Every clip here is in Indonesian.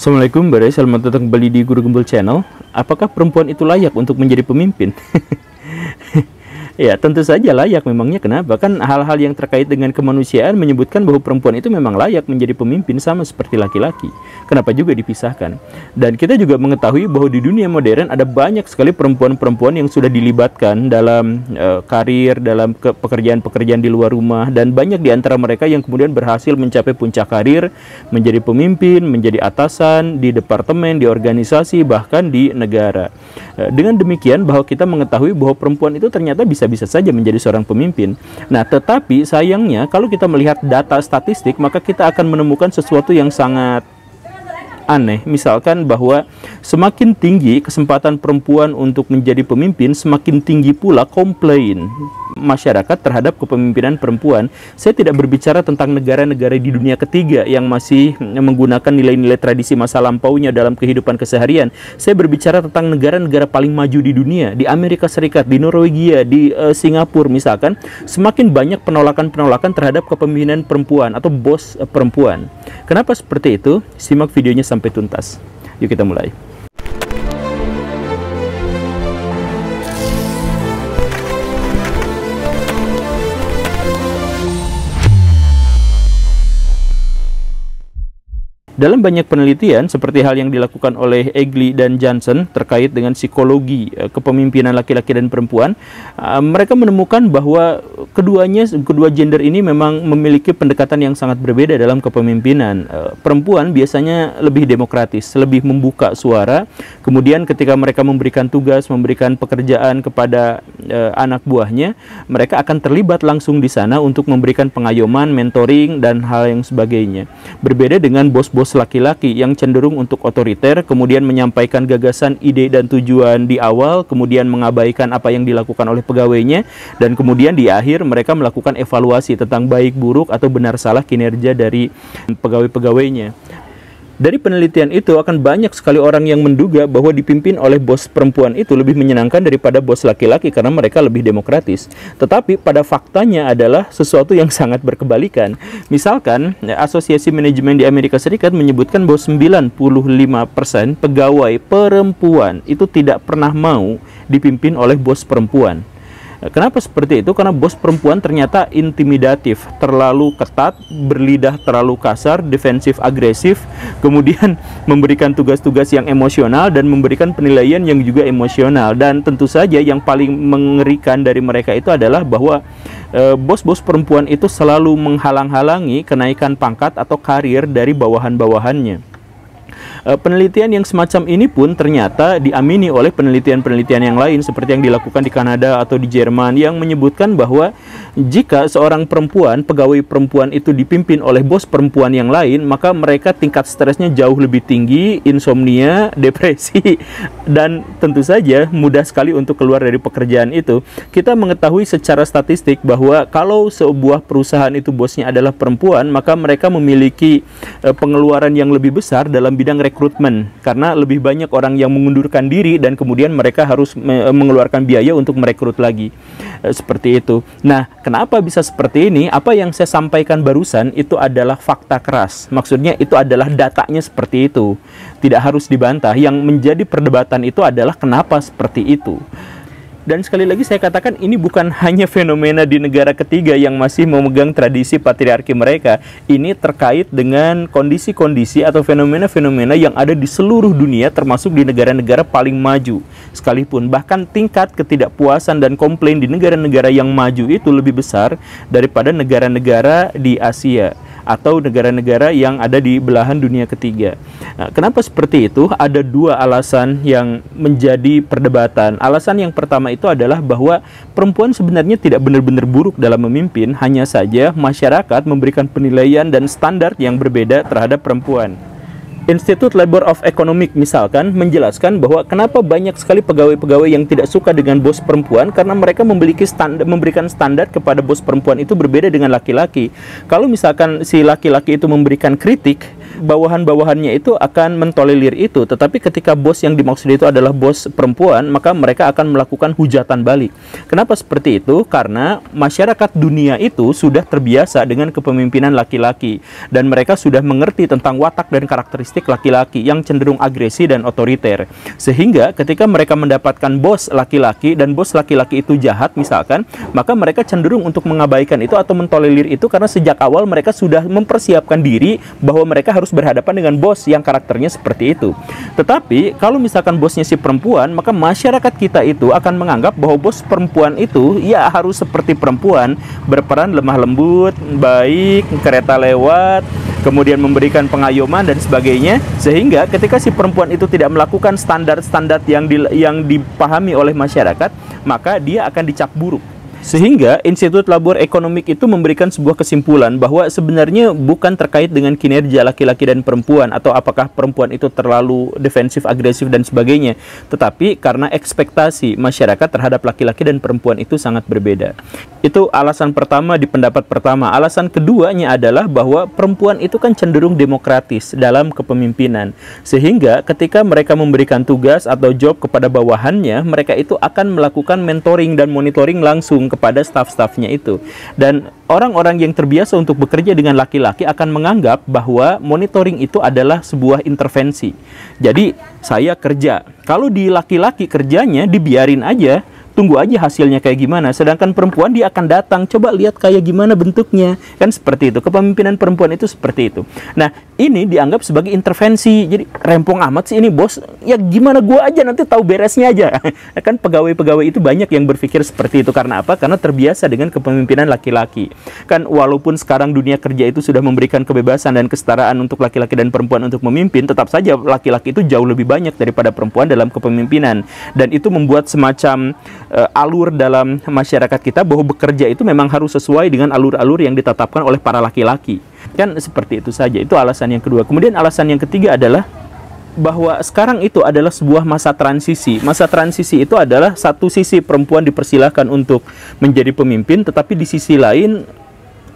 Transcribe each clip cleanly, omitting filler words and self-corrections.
Assalamualaikum, selamat datang kembali di Guru Gembul Channel. Apakah perempuan itu layak untuk menjadi pemimpin? Ya, tentu saja layak. Memangnya kenapa? Kan hal-hal yang terkait dengan kemanusiaan menyebutkan bahwa perempuan itu memang layak menjadi pemimpin sama seperti laki-laki. Kenapa juga dipisahkan? Dan kita juga mengetahui bahwa di dunia modern ada banyak sekali perempuan-perempuan yang sudah dilibatkan dalam karir, dalam pekerjaan-pekerjaan di luar rumah, dan banyak di antara mereka yang kemudian berhasil mencapai puncak karir, menjadi pemimpin, menjadi atasan di departemen, di organisasi, bahkan di negara. Dengan demikian bahwa kita mengetahui bahwa perempuan itu ternyata bisa saja menjadi seorang pemimpin. Nah, tetapi sayangnya kalau kita melihat data statistik, maka kita akan menemukan sesuatu yang sangat aneh. Misalkan bahwa semakin tinggi kesempatan perempuan untuk menjadi pemimpin, semakin tinggi pula komplain masyarakat terhadap kepemimpinan perempuan. Saya tidak berbicara tentang negara-negara di dunia ketiga yang masih menggunakan nilai-nilai tradisi masa lampaunya dalam kehidupan keseharian. Saya berbicara tentang negara-negara paling maju di dunia, di Amerika Serikat, di Norwegia, di Singapura misalkan. Semakin banyak penolakan-penolakan terhadap kepemimpinan perempuan atau bos perempuan. Kenapa seperti itu? Simak videonya sampai tuntas. Yuk kita mulai. Dalam banyak penelitian, seperti hal yang dilakukan oleh Egli dan Johnson terkait dengan psikologi kepemimpinan laki-laki dan perempuan, mereka menemukan bahwa kedua gender ini memang memiliki pendekatan yang sangat berbeda dalam kepemimpinan. Perempuan biasanya lebih demokratis, lebih membuka suara. Kemudian ketika mereka memberikan tugas, memberikan pekerjaan kepada anak buahnya, mereka akan terlibat langsung di sana untuk memberikan pengayoman, mentoring, dan hal yang sebagainya. Berbeda dengan bos-bos laki-laki yang cenderung untuk otoriter, kemudian menyampaikan gagasan, ide, dan tujuan di awal, kemudian mengabaikan apa yang dilakukan oleh pegawainya, dan kemudian di akhir mereka melakukan evaluasi tentang baik buruk atau benar salah kinerja dari pegawai-pegawainya. Dari penelitian itu akan banyak sekali orang yang menduga bahwa dipimpin oleh bos perempuan itu lebih menyenangkan daripada bos laki-laki karena mereka lebih demokratis. Tetapi pada faktanya adalah sesuatu yang sangat berkebalikan. Misalkan, Asosiasi Manajemen di Amerika Serikat menyebutkan bahwa 95% pegawai perempuan itu tidak pernah mau dipimpin oleh bos perempuan. Kenapa seperti itu? Karena bos perempuan ternyata intimidatif, terlalu ketat, berlidah terlalu kasar, defensif agresif, kemudian memberikan tugas-tugas yang emosional dan memberikan penilaian yang juga emosional. Dan tentu saja yang paling mengerikan dari mereka itu adalah bahwa bos-bos perempuan itu selalu menghalang-halangi kenaikan pangkat atau karir dari bawahan-bawahannya. Penelitian yang semacam ini pun ternyata diamini oleh penelitian-penelitian yang lain seperti yang dilakukan di Kanada atau di Jerman yang menyebutkan bahwa jika seorang perempuan, pegawai perempuan itu dipimpin oleh bos perempuan yang lain, maka mereka tingkat stresnya jauh lebih tinggi, insomnia, depresi, dan tentu saja mudah sekali untuk keluar dari pekerjaan itu. Kita mengetahui secara statistik bahwa kalau sebuah perusahaan itu bosnya adalah perempuan, maka mereka memiliki pengeluaran yang lebih besar dalam bidang rekrutmen, karena lebih banyak orang yang mengundurkan diri dan kemudian mereka harus mengeluarkan biaya untuk merekrut lagi. Seperti itu. Nah, kenapa bisa seperti ini? Apa yang saya sampaikan barusan itu adalah fakta keras. Maksudnya itu adalah datanya seperti itu. Tidak harus dibantah. Yang menjadi perdebatan itu adalah kenapa seperti itu. Dan sekali lagi saya katakan ini bukan hanya fenomena di negara ketiga yang masih memegang tradisi patriarki mereka. Ini terkait dengan kondisi-kondisi atau fenomena-fenomena yang ada di seluruh dunia termasuk di negara-negara paling maju sekalipun. Bahkan tingkat ketidakpuasan dan komplain di negara-negara yang maju itu lebih besar daripada negara-negara di Asia atau negara-negara yang ada di belahan dunia ketiga. Nah, kenapa seperti itu? Ada dua alasan yang menjadi perdebatan. Alasan yang pertama itu adalah bahwa perempuan sebenarnya tidak benar-benar buruk dalam memimpin, hanya saja masyarakat memberikan penilaian dan standar yang berbeda terhadap perempuan. Institute Labor of Economics misalkan menjelaskan bahwa kenapa banyak sekali pegawai-pegawai yang tidak suka dengan bos perempuan, karena mereka memberikan standar kepada bos perempuan itu berbeda dengan laki-laki. Kalau misalkan si laki-laki itu memberikan kritik, bawahan-bawahannya itu akan mentolerir itu. Tetapi ketika bos yang dimaksud itu adalah bos perempuan, maka mereka akan melakukan hujatan balik. Kenapa seperti itu? Karena masyarakat dunia itu sudah terbiasa dengan kepemimpinan laki-laki, dan mereka sudah mengerti tentang watak dan karakteristik laki-laki yang cenderung agresi dan otoriter. Sehingga ketika mereka mendapatkan bos laki-laki dan bos laki-laki itu jahat misalkan, maka mereka cenderung untuk mengabaikan itu atau mentolerir itu karena sejak awal mereka sudah mempersiapkan diri bahwa mereka harus berhadapan dengan bos yang karakternya seperti itu. Tetapi kalau misalkan bosnya si perempuan, maka masyarakat kita itu akan menganggap bahwa bos perempuan itu ya harus seperti perempuan, berperan lemah lembut, baik, kereta lewat, kemudian memberikan pengayoman dan sebagainya. Sehingga ketika si perempuan itu tidak melakukan standar-standar yang dipahami oleh masyarakat, maka dia akan dicap buruk. Sehingga Institut Labor Economic itu memberikan sebuah kesimpulan bahwa sebenarnya bukan terkait dengan kinerja laki-laki dan perempuan atau apakah perempuan itu terlalu defensif, agresif dan sebagainya, tetapi karena ekspektasi masyarakat terhadap laki-laki dan perempuan itu sangat berbeda. Itu alasan pertama di pendapat pertama. Alasan keduanya adalah bahwa perempuan itu kan cenderung demokratis dalam kepemimpinan, sehingga ketika mereka memberikan tugas atau job kepada bawahannya, mereka itu akan melakukan mentoring dan monitoring langsung kepada staf-stafnya itu. Dan orang-orang yang terbiasa untuk bekerja dengan laki-laki akan menganggap bahwa monitoring itu adalah sebuah intervensi. Jadi saya kerja, kalau di laki-laki kerjanya dibiarin aja, tunggu aja hasilnya kayak gimana. Sedangkan perempuan dia akan datang, coba lihat kayak gimana bentuknya. Kan seperti itu. Kepemimpinan perempuan itu seperti itu. Nah, ini dianggap sebagai intervensi. Jadi rempong amat sih ini bos. Ya gimana gua aja nanti tahu beresnya aja. Kan pegawai-pegawai itu banyak yang berpikir seperti itu. Karena apa? Karena terbiasa dengan kepemimpinan laki-laki. Kan walaupun sekarang dunia kerja itu sudah memberikan kebebasan dan kesetaraan untuk laki-laki dan perempuan untuk memimpin, tetap saja laki-laki itu jauh lebih banyak daripada perempuan dalam kepemimpinan. Dan itu membuat semacam alur dalam masyarakat kita bahwa bekerja itu memang harus sesuai dengan alur-alur yang ditetapkan oleh para laki-laki. Kan seperti itu saja. Itu alasan yang kedua. Kemudian alasan yang ketiga adalah bahwa sekarang itu adalah sebuah masa transisi. Masa transisi itu adalah satu sisi perempuan dipersilahkan untuk menjadi pemimpin, tetapi di sisi lain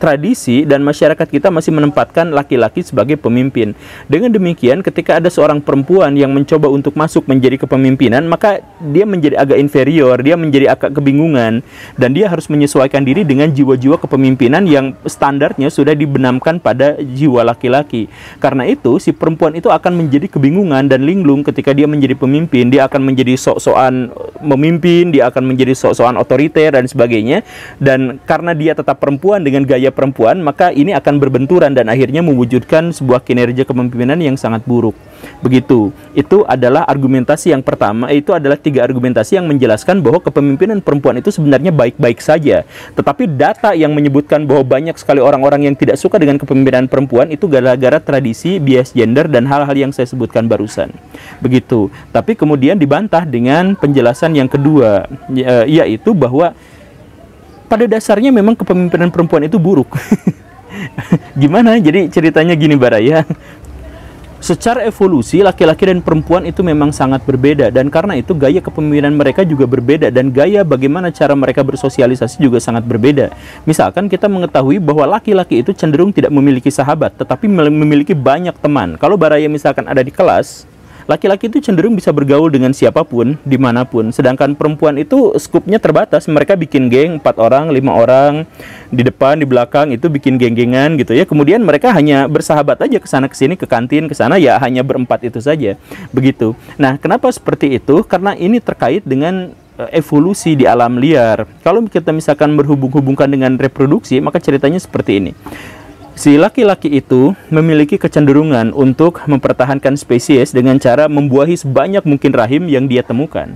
tradisi dan masyarakat kita masih menempatkan laki-laki sebagai pemimpin. Dengan demikian, ketika ada seorang perempuan yang mencoba untuk masuk menjadi kepemimpinan, maka dia menjadi agak inferior, dia menjadi agak kebingungan, dan dia harus menyesuaikan diri dengan jiwa-jiwa kepemimpinan yang standarnya sudah dibenamkan pada jiwa laki-laki. Karena itu, si perempuan itu akan menjadi kebingungan dan linglung ketika dia menjadi pemimpin. Dia akan menjadi sok-sokan memimpin, dia akan menjadi sok-sokan otoriter dan sebagainya. Dan karena dia tetap perempuan dengan gaya perempuan, maka ini akan berbenturan dan akhirnya mewujudkan sebuah kinerja kepemimpinan yang sangat buruk. Begitu. Itu adalah argumentasi yang pertama. Itu adalah 3 argumentasi yang menjelaskan bahwa kepemimpinan perempuan itu sebenarnya baik-baik saja. Tetapi data yang menyebutkan bahwa banyak sekali orang-orang yang tidak suka dengan kepemimpinan perempuan itu gara-gara tradisi, bias gender, dan hal-hal yang saya sebutkan barusan. Begitu. Tapi kemudian dibantah dengan penjelasan yang kedua, yaitu bahwa pada dasarnya memang kepemimpinan perempuan itu buruk. Gimana? Jadi ceritanya gini Baraya. Secara evolusi, laki-laki dan perempuan itu memang sangat berbeda. Dan karena itu gaya kepemimpinan mereka juga berbeda. Dan gaya bagaimana cara mereka bersosialisasi juga sangat berbeda. Misalkan kita mengetahui bahwa laki-laki itu cenderung tidak memiliki sahabat, tetapi memiliki banyak teman. Kalau Baraya misalkan ada di kelas, laki-laki itu cenderung bisa bergaul dengan siapapun, dimanapun. Sedangkan perempuan itu skupnya terbatas. Mereka bikin geng, 4 orang, 5 orang. Di depan, di belakang itu bikin geng-gengan gitu ya. Kemudian mereka hanya bersahabat aja ke sana ke sini, ke kantin, ke sana ya hanya berempat itu saja. Begitu. Nah, kenapa seperti itu? Karena ini terkait dengan evolusi di alam liar. Kalau kita misalkan berhubung-hubungkan dengan reproduksi, maka ceritanya seperti ini. Si laki-laki itu memiliki kecenderungan untuk mempertahankan spesies dengan cara membuahi sebanyak mungkin rahim yang dia temukan.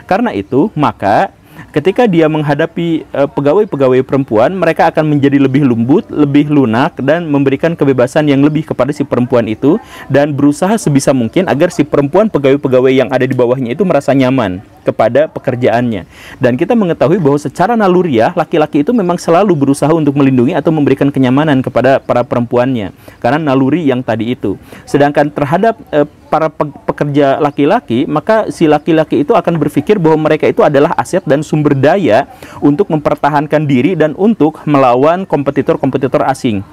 Karena itu, maka ketika dia menghadapi pegawai-pegawai perempuan, mereka akan menjadi lebih lembut, lebih lunak, dan memberikan kebebasan yang lebih kepada si perempuan itu, dan berusaha sebisa mungkin agar si perempuan pegawai-pegawai yang ada di bawahnya itu merasa nyaman kepada pekerjaannya. Dan kita mengetahui bahwa secara naluriah laki-laki itu memang selalu berusaha untuk melindungi atau memberikan kenyamanan kepada para perempuannya, karena naluri yang tadi itu. Sedangkan terhadap para pekerja laki-laki, maka si laki-laki itu akan berpikir bahwa mereka itu adalah aset dan sumber daya untuk mempertahankan diri dan untuk melawan kompetitor-kompetitor asing.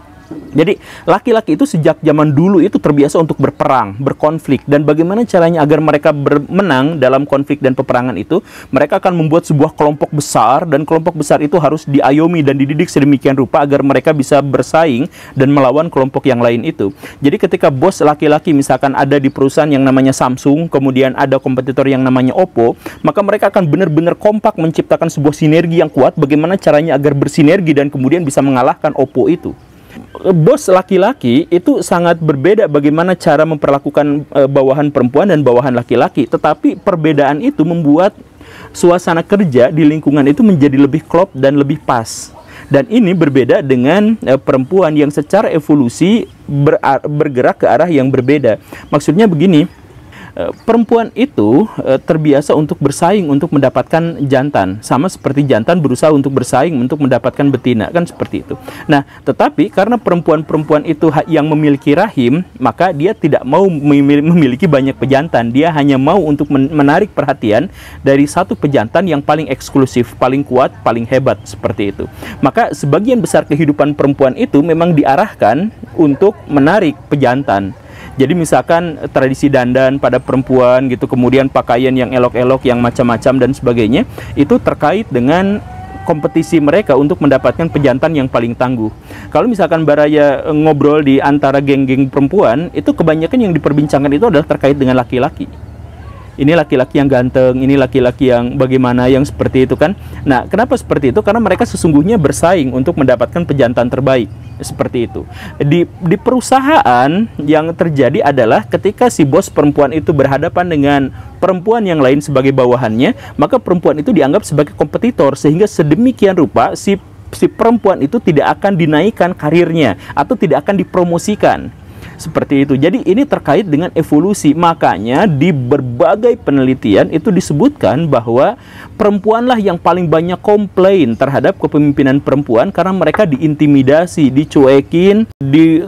Jadi laki-laki itu sejak zaman dulu itu terbiasa untuk berperang, berkonflik, dan bagaimana caranya agar mereka menang dalam konflik dan peperangan itu, mereka akan membuat sebuah kelompok besar, dan kelompok besar itu harus diayomi dan dididik sedemikian rupa agar mereka bisa bersaing dan melawan kelompok yang lain itu. Jadi ketika bos laki-laki misalkan ada di perusahaan yang namanya Samsung, kemudian ada kompetitor yang namanya Oppo, maka mereka akan benar-benar kompak menciptakan sebuah sinergi yang kuat, bagaimana caranya agar bersinergi dan kemudian bisa mengalahkan Oppo itu. Bos laki-laki itu sangat berbeda bagaimana cara memperlakukan bawahan perempuan dan bawahan laki-laki, tetapi perbedaan itu membuat suasana kerja di lingkungan itu menjadi lebih klop dan lebih pas. Dan ini berbeda dengan perempuan yang secara evolusi bergerak ke arah yang berbeda. Maksudnya begini, perempuan itu terbiasa untuk bersaing untuk mendapatkan jantan, sama seperti jantan berusaha untuk bersaing untuk mendapatkan betina, kan seperti itu. Nah, tetapi karena perempuan-perempuan itu yang memiliki rahim, maka dia tidak mau memiliki banyak pejantan. Dia hanya mau untuk menarik perhatian dari satu pejantan yang paling eksklusif, paling kuat, paling hebat, seperti itu. Maka sebagian besar kehidupan perempuan itu memang diarahkan untuk menarik pejantan. Jadi misalkan tradisi dandan pada perempuan gitu, kemudian pakaian yang elok-elok, yang macam-macam dan sebagainya, itu terkait dengan kompetisi mereka untuk mendapatkan pejantan yang paling tangguh. Kalau misalkan Baraya ngobrol di antara geng-geng perempuan, itu kebanyakan yang diperbincangkan itu adalah terkait dengan laki-laki. Ini laki-laki yang ganteng, ini laki-laki yang bagaimana, yang seperti itu kan. Nah, kenapa seperti itu? Karena mereka sesungguhnya bersaing untuk mendapatkan pejantan terbaik. Seperti itu. Di perusahaan yang terjadi adalah ketika si bos perempuan itu berhadapan dengan perempuan yang lain sebagai bawahannya, maka perempuan itu dianggap sebagai kompetitor, sehingga sedemikian rupa si perempuan itu tidak akan dinaikkan karirnya atau tidak akan dipromosikan. Seperti itu. Jadi ini terkait dengan evolusi. Makanya di berbagai penelitian itu disebutkan bahwa perempuanlah yang paling banyak komplain terhadap kepemimpinan perempuan karena mereka diintimidasi, dicuekin,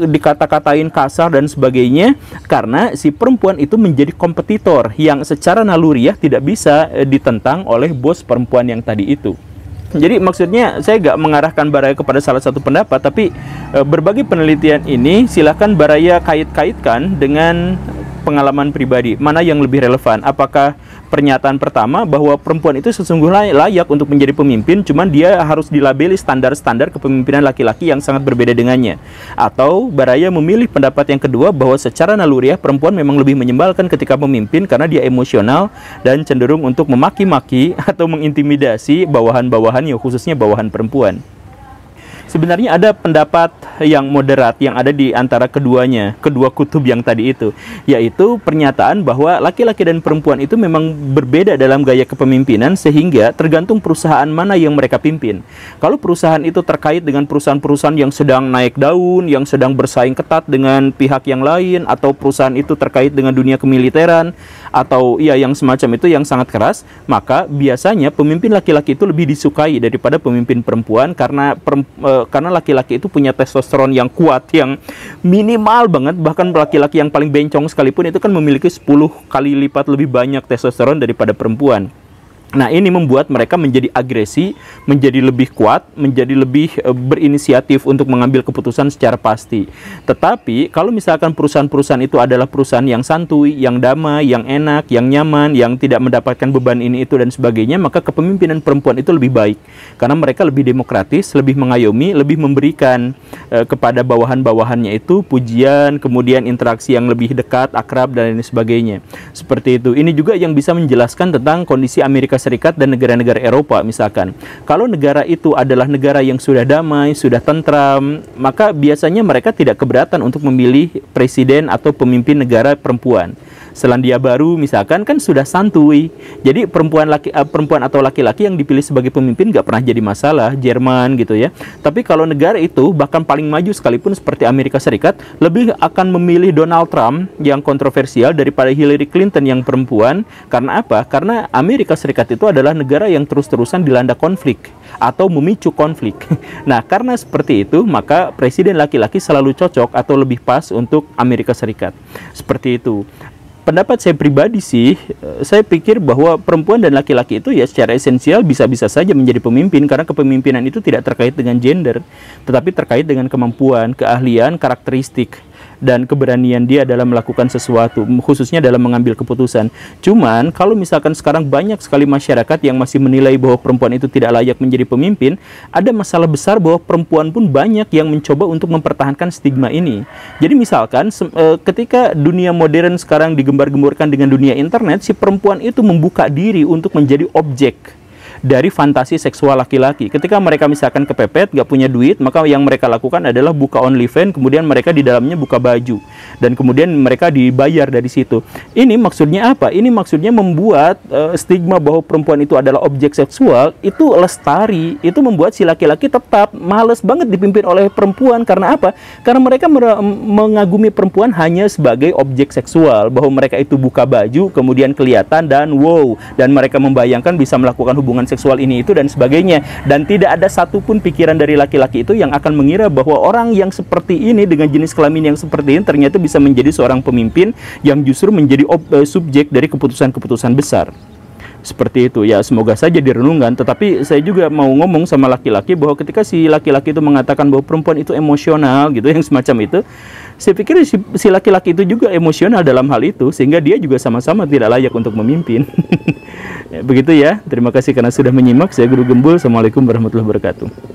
dikata-katain kasar dan sebagainya, karena si perempuan itu menjadi kompetitor yang secara naluriah tidak bisa ditentang oleh bos perempuan yang tadi itu. Jadi maksudnya saya nggak mengarahkan Baraya kepada salah satu pendapat, tapi berbagai penelitian ini silakan Baraya kait-kaitkan dengan pengalaman pribadi. Mana yang lebih relevan? Apakah pernyataan pertama bahwa perempuan itu sesungguhnya layak untuk menjadi pemimpin, cuman dia harus dilabeli standar-standar kepemimpinan laki-laki yang sangat berbeda dengannya? Atau Baraya memilih pendapat yang kedua bahwa secara naluriah perempuan memang lebih menyebalkan ketika memimpin karena dia emosional dan cenderung untuk memaki-maki atau mengintimidasi bawahan-bawahannya, khususnya bawahan perempuan? Sebenarnya ada pendapat yang moderat yang ada di antara keduanya, kedua kutub yang tadi itu, yaitu pernyataan bahwa laki-laki dan perempuan itu memang berbeda dalam gaya kepemimpinan sehingga tergantung perusahaan mana yang mereka pimpin. Kalau perusahaan itu terkait dengan perusahaan-perusahaan yang sedang naik daun, yang sedang bersaing ketat dengan pihak yang lain, atau perusahaan itu terkait dengan dunia kemiliteran, atau ya yang semacam itu yang sangat keras, maka biasanya pemimpin laki-laki itu lebih disukai daripada pemimpin perempuan karena laki-laki itu punya testosteron yang kuat, yang minimal banget. Bahkan laki-laki yang paling bencong sekalipun itu kan memiliki 10 kali lipat lebih banyak testosteron daripada perempuan. Nah, ini membuat mereka menjadi agresi, menjadi lebih kuat, menjadi lebih berinisiatif untuk mengambil keputusan secara pasti. Tetapi, kalau misalkan perusahaan-perusahaan itu adalah perusahaan yang santuy, yang damai, yang enak, yang nyaman, yang tidak mendapatkan beban ini itu dan sebagainya, maka kepemimpinan perempuan itu lebih baik. Karena mereka lebih demokratis, lebih mengayomi, lebih memberikan kepada bawahan-bawahannya itu pujian, kemudian interaksi yang lebih dekat, akrab, dan lain sebagainya. Seperti itu. Ini juga yang bisa menjelaskan tentang kondisi Amerika Serikat dan negara-negara Eropa misalkan. Kalau negara itu adalah negara yang sudah damai, sudah tentram, maka biasanya mereka tidak keberatan untuk memilih presiden atau pemimpin negara perempuan. Selandia Baru misalkan kan sudah santuy. Jadi perempuan atau laki-laki yang dipilih sebagai pemimpin nggak pernah jadi masalah. Jerman gitu ya. Tapi kalau negara itu bahkan paling maju sekalipun seperti Amerika Serikat lebih akan memilih Donald Trump yang kontroversial daripada Hillary Clinton yang perempuan. Karena apa? Karena Amerika Serikat itu adalah negara yang terus-terusan dilanda konflik atau memicu konflik. Nah, karena seperti itu, maka presiden laki-laki selalu cocok atau lebih pas untuk Amerika Serikat. Seperti itu. pendapat saya pribadi sih, saya pikir bahwa perempuan dan laki-laki itu ya secara esensial bisa-bisa saja menjadi pemimpin, karena kepemimpinan itu tidak terkait dengan gender, tetapi terkait dengan kemampuan, keahlian, karakteristik, dan keberanian dia dalam melakukan sesuatu, khususnya dalam mengambil keputusan. Cuman kalau misalkan sekarang banyak sekali masyarakat yang masih menilai bahwa perempuan itu tidak layak menjadi pemimpin, ada masalah besar bahwa perempuan pun banyak yang mencoba untuk mempertahankan stigma ini. Jadi misalkan ketika dunia modern sekarang digembar-gemborkan dengan dunia internet, si perempuan itu membuka diri untuk menjadi objek dari fantasi seksual laki-laki. Ketika mereka misalkan kepepet, nggak punya duit, maka yang mereka lakukan adalah buka OnlyFans, kemudian mereka di dalamnya buka baju, dan kemudian mereka dibayar dari situ. Ini maksudnya apa? Ini maksudnya membuat stigma bahwa perempuan itu adalah objek seksual itu lestari. Itu membuat si laki-laki tetap males banget dipimpin oleh perempuan. Karena apa? Karena mereka mengagumi perempuan hanya sebagai objek seksual, bahwa mereka itu buka baju, kemudian kelihatan, dan wow, dan mereka membayangkan bisa melakukan hubungan seksual ini itu dan sebagainya, dan tidak ada satupun pikiran dari laki-laki itu yang akan mengira bahwa orang yang seperti ini dengan jenis kelamin yang seperti ini ternyata bisa menjadi seorang pemimpin yang justru menjadi subjek dari keputusan-keputusan besar. Seperti itu ya, semoga saja direnungkan. Tetapi saya juga mau ngomong sama laki-laki bahwa ketika si laki-laki itu mengatakan bahwa perempuan itu emosional gitu, yang semacam itu, saya pikir si laki-laki itu juga emosional dalam hal itu, sehingga dia juga sama-sama tidak layak untuk memimpin. Begitu ya, terima kasih karena sudah menyimak. Saya Guru Gembul, Assalamualaikum warahmatullahi wabarakatuh.